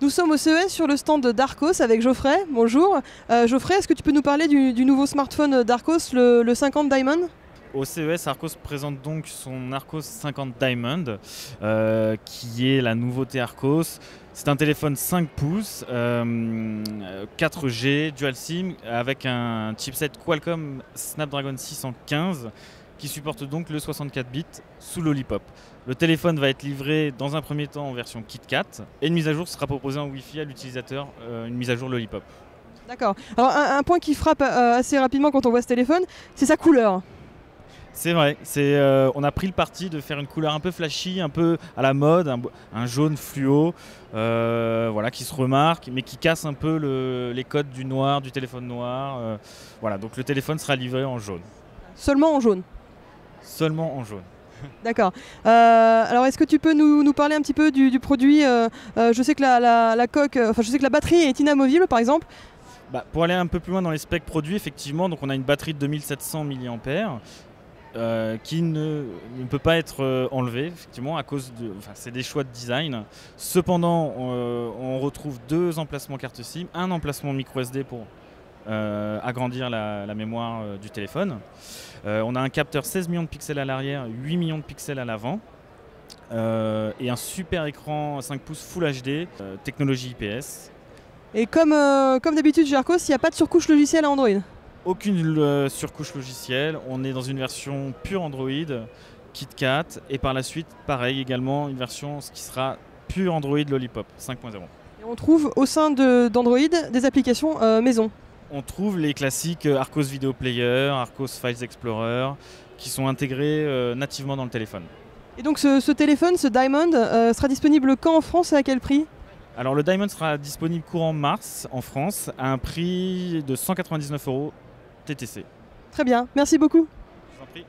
Nous sommes au CES sur le stand d'Arcos avec Geoffrey. Bonjour. Geoffrey, est-ce que tu peux nous parler du nouveau smartphone d'Arcos, le 50 Diamond? Au CES, Arcos présente donc son Arcos 50 Diamond, qui est la nouveauté Arcos. C'est un téléphone 5 pouces, 4G, Dual SIM, avec un chipset Qualcomm Snapdragon 615, qui supporte donc le 64 bits sous Lollipop. Le téléphone va être livré dans un premier temps en version KitKat, et une mise à jour sera proposée en Wi-Fi à l'utilisateur, une mise à jour Lollipop. D'accord. Alors un point qui frappe assez rapidement quand on voit ce téléphone, c'est sa couleur. C'est vrai, on a pris le parti de faire une couleur un peu flashy, un peu à la mode, un jaune fluo, voilà, qui se remarque, mais qui casse un peu les codes du noir, du téléphone noir. Voilà, donc le téléphone sera livré en jaune. Seulement en jaune. Seulement en jaune. D'accord. Alors est-ce que tu peux nous parler un petit peu du produit? Je sais que la coque, je sais que la batterie est inamovible par exemple. Pour aller un peu plus loin dans les specs produits, effectivement, donc on a une batterie de 2700 mAh. Qui ne peut pas être enlevé, effectivement, à cause de. C'est des choix de design. Cependant, on retrouve deux emplacements carte SIM, un emplacement micro SD pour agrandir la mémoire du téléphone. On a un capteur 16 millions de pixels à l'arrière, 8 millions de pixels à l'avant. Et un super écran 5 pouces Full HD, technologie IPS. Et comme d'habitude chez Arcos, il n'y a pas de surcouche logicielle à Android? Aucune surcouche logicielle, on est dans une version pure Android, KitKat, et par la suite, pareil également, une version qui sera pure Android Lollipop 5.0. Et on trouve au sein d'Android des applications maison. On trouve les classiques Arcos Video Player, Arcos Files Explorer, qui sont intégrés nativement dans le téléphone. Et donc ce téléphone, ce Diamond, sera disponible quand en France et à quel prix? Alors le Diamond sera disponible courant mars en France à un prix de 199 € TTC. Très bien, merci beaucoup. Je vous en prie.